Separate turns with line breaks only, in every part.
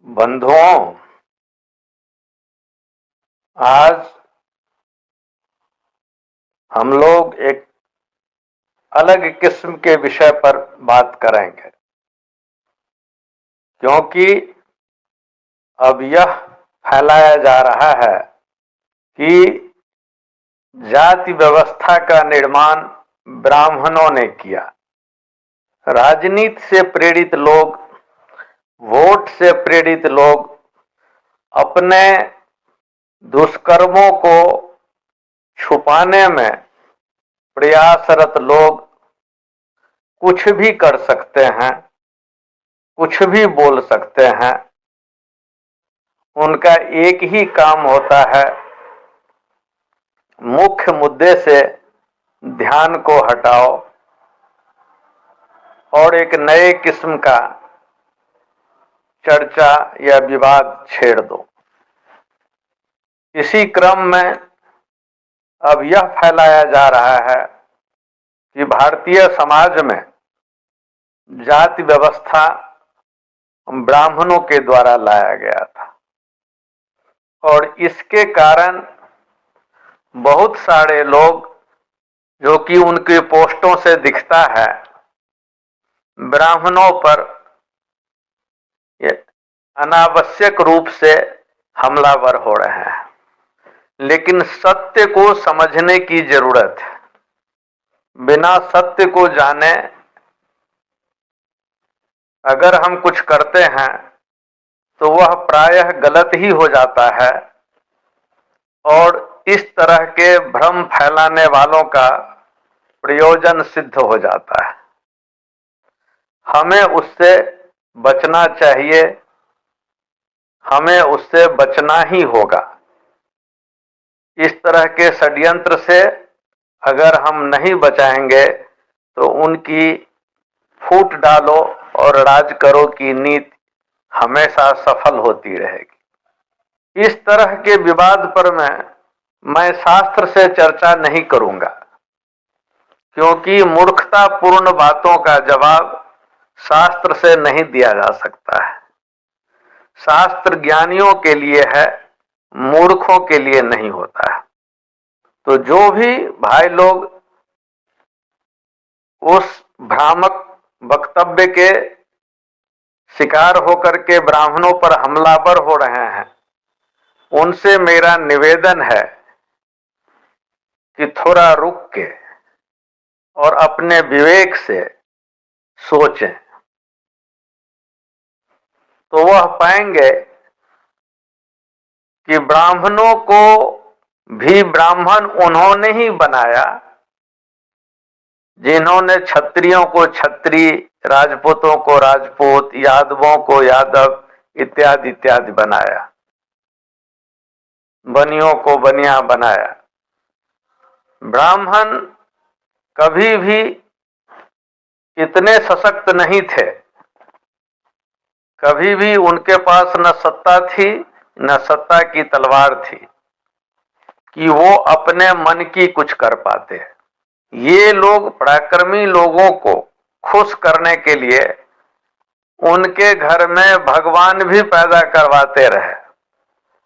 बंधुओं, आज हम लोग एक अलग किस्म के विषय पर बात करेंगे, क्योंकि अब यह फैलाया जा रहा है कि जाति व्यवस्था का निर्माण ब्राह्मणों ने किया। राजनीति से प्रेरित लोग, वोट से प्रेरित लोग अपने दुष्कर्मों को छुपाने में प्रयासरत लोग कुछ भी कर सकते हैं, कुछ भी बोल सकते हैं। उनका एक ही काम होता है, मुख्य मुद्दे से ध्यान को हटाओ और एक नए किस्म का चर्चा या विवाद छेड़ दो। इसी क्रम में अब यह फैलाया जा रहा है कि भारतीय समाज में जाति व्यवस्था ब्राह्मणों के द्वारा लाया गया था और इसके कारण बहुत सारे लोग, जो कि उनके पोस्टों से दिखता है, ब्राह्मणों पर अनावश्यक रूप से हमलावर हो रहे हैं। लेकिन सत्य को समझने की जरूरत है। बिना सत्य को जाने अगर हम कुछ करते हैं तो वह प्रायः गलत ही हो जाता है और इस तरह के भ्रम फैलाने वालों का प्रयोजन सिद्ध हो जाता है। हमें उससे बचना चाहिए, हमें उससे बचना ही होगा। इस तरह के षड्यंत्र से अगर हम नहीं बचाएंगे तो उनकी फूट डालो और राज करो की नीति हमेशा सफल होती रहेगी। इस तरह के विवाद पर मैं शास्त्र से चर्चा नहीं करूंगा, क्योंकि मूर्खतापूर्ण बातों का जवाब शास्त्र से नहीं दिया जा सकता है। शास्त्र ज्ञानियों के लिए है, मूर्खों के लिए नहीं होता है। तो जो भी भाई लोग उस भ्रामक वक्तव्य के शिकार होकर के ब्राह्मणों पर हमलावर हो रहे हैं, उनसे मेरा निवेदन है कि थोड़ा रुक के और अपने विवेक से सोचें, तो वह पाएंगे कि ब्राह्मणों को भी ब्राह्मण उन्होंने ही बनाया जिन्होंने क्षत्रियों को क्षत्रिय, राजपूतों को राजपूत, यादवों को यादव इत्यादि इत्यादि बनाया, बनियों को बनिया बनाया। ब्राह्मण कभी भी इतने सशक्त नहीं थे, कभी भी उनके पास न सत्ता थी न सत्ता की तलवार थी कि वो अपने मन की कुछ कर पाते। ये लोग पराक्रमी लोगों को खुश करने के लिए उनके घर में भगवान भी पैदा करवाते रहे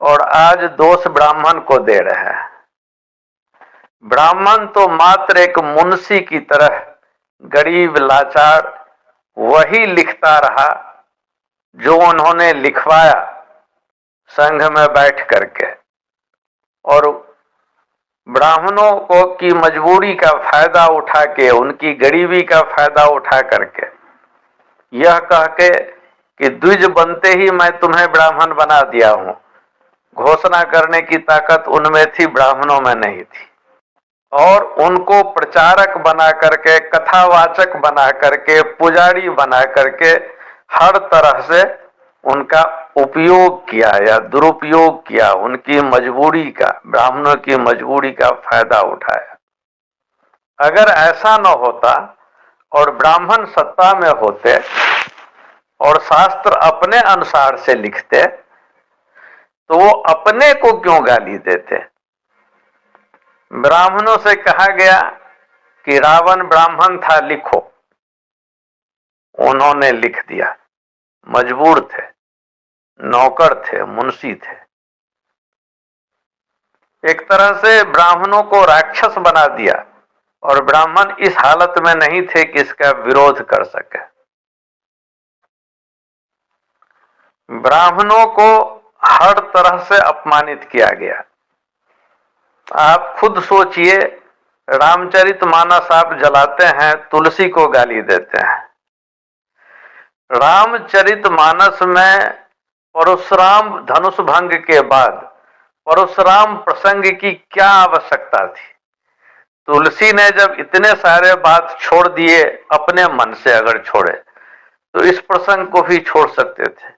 और आज दोष ब्राह्मण को दे रहे हैं। ब्राह्मण तो मात्र एक मुंशी की तरह गरीब लाचार वही लिखता रहा जो उन्होंने लिखवाया संघ में बैठ करके, और ब्राह्मणों को की मजबूरी का फायदा उठा के, उनकी गरीबी का फायदा उठा करके यह कह के कि द्विज बनते ही मैं तुम्हें ब्राह्मण बना दिया हूं, घोषणा करने की ताकत उनमें थी, ब्राह्मणों में नहीं थी। और उनको प्रचारक बना करके, कथावाचक बना करके, पुजारी बना करके हर तरह से उनका उपयोग किया या दुरुपयोग किया, उनकी मजबूरी का, ब्राह्मणों की मजबूरी का फायदा उठाया। अगर ऐसा न होता और ब्राह्मण सत्ता में होते और शास्त्र अपने अनुसार से लिखते, तो वो अपने को क्यों गाली देते? ब्राह्मणों से कहा गया कि रावण ब्राह्मण था, लिखो। उन्होंने लिख दिया, मजबूर थे। नौकर थे, मुंशी थे। एक तरह से ब्राह्मणों को राक्षस बना दिया, और ब्राह्मण इस हालत में नहीं थे कि इसका विरोध कर सके। ब्राह्मणों को हर तरह से अपमानित किया गया। आप खुद सोचिए, रामचरितमानस आप जलाते हैं, तुलसी को गाली देते हैं। रामचरितमानस में परशुराम धनुष भंग के बाद परशुराम प्रसंग की क्या आवश्यकता थी? तुलसी ने जब इतने सारे बात छोड़ दिए, अपने मन से अगर छोड़े तो इस प्रसंग को भी छोड़ सकते थे।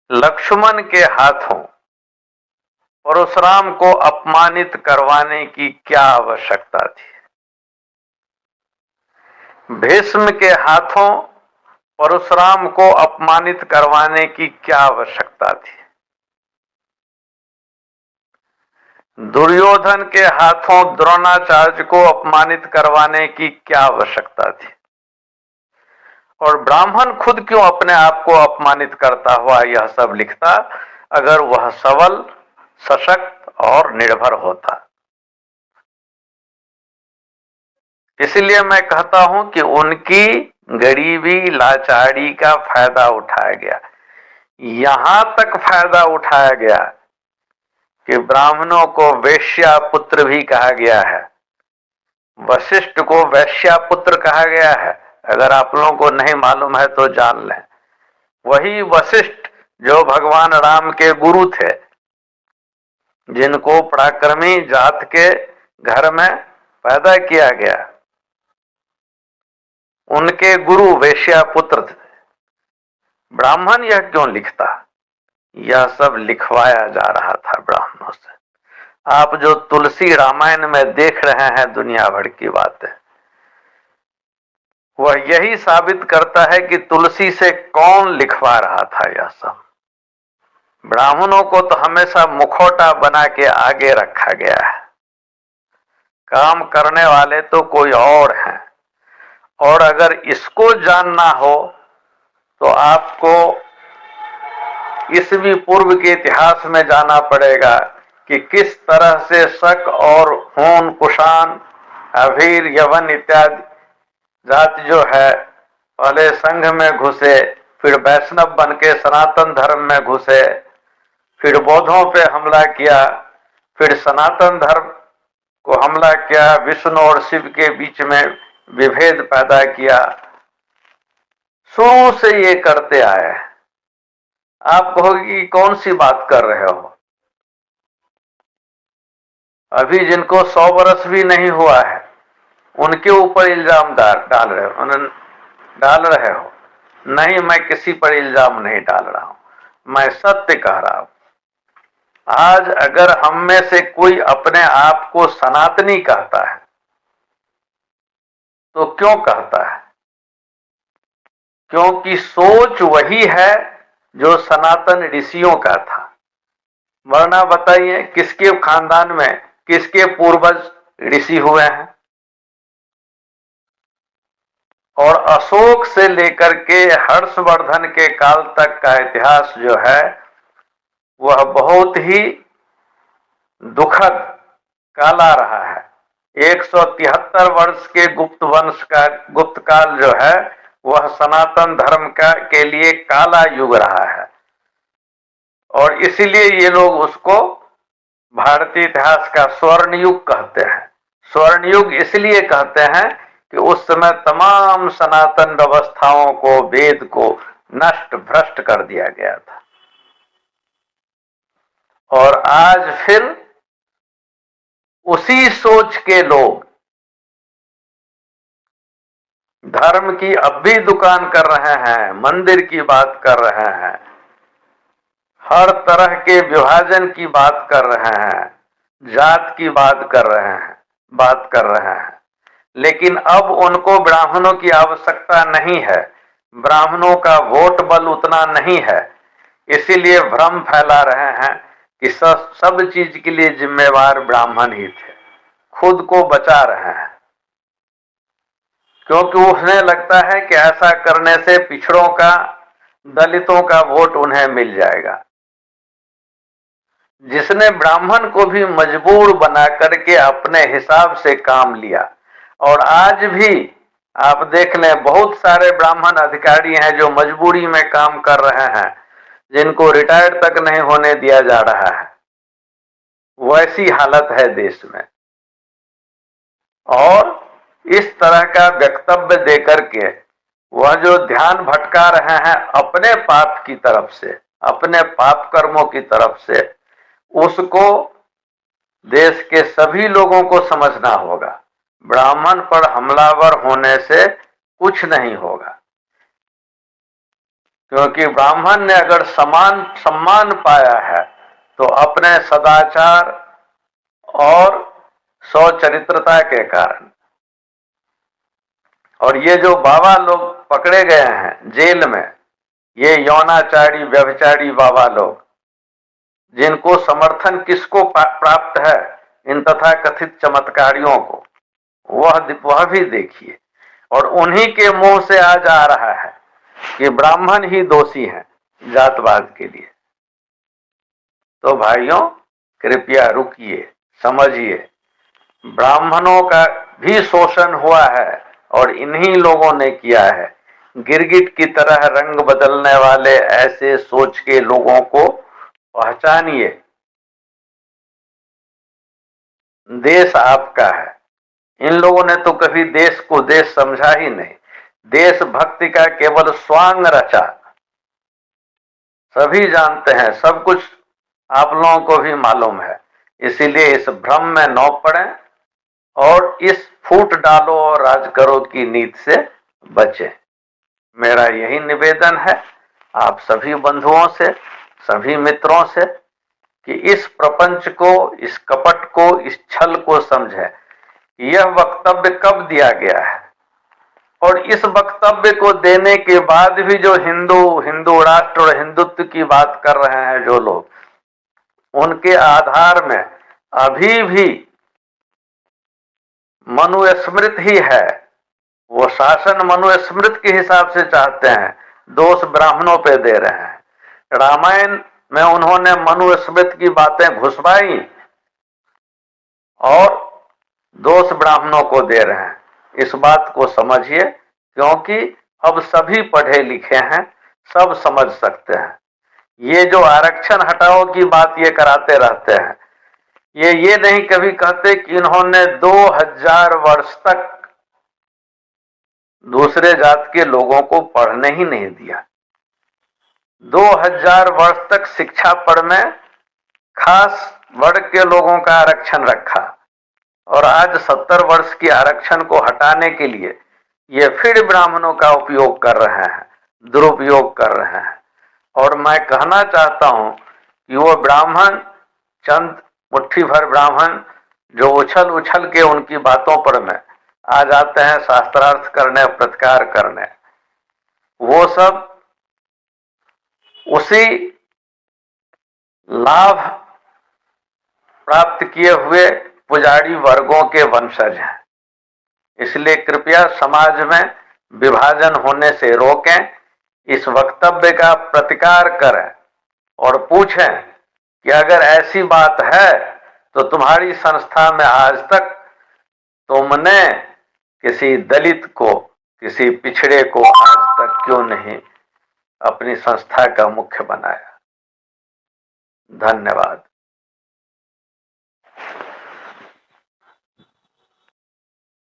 लक्ष्मण के हाथों परशुराम को अपमानित करवाने की क्या आवश्यकता थी? भीष्म के हाथों परशुराम को अपमानित करवाने की क्या आवश्यकता थी? दुर्योधन के हाथों द्रोणाचार्य को अपमानित करवाने की क्या आवश्यकता थी? और ब्राह्मण खुद क्यों अपने आप को अपमानित करता हुआ यह सब लिखता, अगर वह सबल, सशक्त और निर्भर होता? इसलिए मैं कहता हूं कि उनकी गरीबी, लाचारी का फायदा उठाया गया। यहां तक फायदा उठाया गया कि ब्राह्मणों को वैश्या पुत्र भी कहा गया है। वशिष्ठ को वैश्या पुत्र कहा गया है। अगर आप लोगों को नहीं मालूम है तो जान लें। वही वशिष्ठ जो भगवान राम के गुरु थे, जिनको पराक्रमी जात के घर में पैदा किया गया, उनके गुरु वैश्या पुत्र थे। ब्राह्मण यह क्यों लिखता? यह सब लिखवाया जा रहा था ब्राह्मणों से। आप जो तुलसी रामायण में देख रहे हैं दुनिया भर की बातें, वह यही साबित करता है कि तुलसी से कौन लिखवा रहा था यह सब। ब्राह्मणों को तो हमेशा मुखौटा बना के आगे रखा गया है। काम करने वाले तो कोई और हैं। और अगर इसको जानना हो तो आपको ईसवी पूर्व के इतिहास में जाना पड़ेगा कि किस तरह से शक और हून, कुषाण, अभीर, यवन इत्यादि जाति जो है पहले संघ में घुसे, फिर वैष्णव बन के सनातन धर्म में घुसे, फिर बौद्धों पे हमला किया, फिर सनातन धर्म को हमला किया, विष्णु और शिव के बीच में विभेद पैदा किया। शुरू से ये करते आए। आप कहोगे कि कौन सी बात कर रहे हो? अभी जिनको 100 वर्ष भी नहीं हुआ है उनके ऊपर इल्जाम डाल रहे हो। नहीं, मैं किसी पर इल्जाम नहीं डाल रहा हूं, मैं सत्य कह रहा हूं। आज अगर हम में से कोई अपने आप को सनातनी कहता है तो क्यों कहता है? क्योंकि सोच वही है जो सनातन ऋषियों का था। वरना बताइए, किसके खानदान में किसके पूर्वज ऋषि हुए हैं? और अशोक से लेकर के हर्षवर्धन के काल तक का इतिहास जो है वह बहुत ही दुखद काला रहा है। 173 वर्ष के गुप्त वंश का गुप्त काल जो है वह सनातन धर्म का के लिए काला युग रहा है। और इसीलिए ये लोग उसको भारतीय इतिहास का स्वर्ण युग कहते हैं। स्वर्ण युग इसलिए कहते हैं कि उस समय तमाम सनातन व्यवस्थाओं को, वेद को नष्ट भ्रष्ट कर दिया गया था। और आज फिर उसी सोच के लोग धर्म की अब भी दुकान कर रहे हैं, मंदिर की बात कर रहे हैं, हर तरह के विभाजन की बात कर रहे हैं, जात की बात कर रहे हैं। लेकिन अब उनको ब्राह्मणों की आवश्यकता नहीं है। ब्राह्मणों का वोट बल उतना नहीं है। इसीलिए भ्रम फैला रहे हैं कि सब चीज के लिए जिम्मेवार ब्राह्मण ही थे। खुद को बचा रहे हैं क्योंकि उन्हें लगता है कि ऐसा करने से पिछड़ों का, दलितों का वोट उन्हें मिल जाएगा। जिसने ब्राह्मण को भी मजबूर बना करके अपने हिसाब से काम लिया। और आज भी आप देख लें, बहुत सारे ब्राह्मण अधिकारी हैं जो मजबूरी में काम कर रहे हैं, जिनको रिटायर तक नहीं होने दिया जा रहा है। वैसी हालत है देश में। और इस तरह का वक्तव्य देकर के वह जो ध्यान भटका रहे हैं अपने पाप की तरफ से, अपने पाप कर्मों की तरफ से, उसको देश के सभी लोगों को समझना होगा। ब्राह्मण पर हमलावर होने से कुछ नहीं होगा, क्योंकि ब्राह्मण ने अगर सम्मान पाया है तो अपने सदाचार और सौचरित्रता के कारण। और ये जो बाबा लोग पकड़े गए हैं जेल में, ये यौनाचारी व्यभिचारी बाबा लोग, जिनको समर्थन किसको प्राप्त है? इन तथाकथित चमत्कारियों को। वह भी देखिए। और उन्हीं के मुंह से आज आ रहा है कि ब्राह्मण ही दोषी हैं जातवाद के लिए। तो भाइयों, कृपया रुकिए, समझिए, ब्राह्मणों का भी शोषण हुआ है और इन्हीं लोगों ने किया है। गिरगिट की तरह रंग बदलने वाले ऐसे सोच के लोगों को पहचानिए। देश आपका है। इन लोगों ने तो कभी देश को देश समझा ही नहीं। देशभक्ति का केवल स्वांग रचा। सभी जानते हैं, सब कुछ आप लोगों को भी मालूम है। इसीलिए इस भ्रम में न पड़ें और इस फूट डालो और राज करो की नीति से बचें। मेरा यही निवेदन है आप सभी बंधुओं से, सभी मित्रों से, कि इस प्रपंच को, इस कपट को, इस छल को समझें। यह वक्तव्य कब दिया गया है? और इस वक्तव्य को देने के बाद भी जो हिंदू राष्ट्र और हिंदुत्व की बात कर रहे हैं जो लोग, उनके आधार में अभी भी मनुस्मृति ही है। वो शासन मनुस्मृति के हिसाब से चाहते हैं, दोष ब्राह्मणों पे दे रहे हैं। रामायण में उन्होंने मनुस्मृति की बातें घुसवाई और दोष ब्राह्मणों को दे रहे हैं। इस बात को समझिए, क्योंकि अब सभी पढ़े लिखे हैं, सब समझ सकते हैं। ये जो आरक्षण हटाओ की बात ये कराते रहते हैं, ये नहीं कभी कहते कि इन्होंने 2000 वर्ष तक दूसरे जात के लोगों को पढ़ने ही नहीं दिया। 2000 वर्ष तक शिक्षा पर में खास वर्ग के लोगों का आरक्षण रखा, और आज 70 वर्ष की आरक्षण को हटाने के लिए ये फिर ब्राह्मणों का उपयोग कर रहे हैं, दुरुपयोग कर रहे हैं। और मैं कहना चाहता हूं कि वो ब्राह्मण, चंद मुट्ठी भर ब्राह्मण जो उछल उछल के उनकी बातों पर में आ जाते हैं शास्त्रार्थ करने, प्रतिकार करने, वो सब उसी लाभ प्राप्त किए हुए पुजारी वर्गों के वंशज हैं। इसलिए कृपया समाज में विभाजन होने से रोकें, इस वक्तव्य का प्रतिकार करें और पूछें कि अगर ऐसी बात है तो तुम्हारी संस्था में आज तक तुमने किसी दलित को, किसी पिछड़े को आज तक क्यों नहीं अपनी संस्था का मुख्य बनाया? धन्यवाद।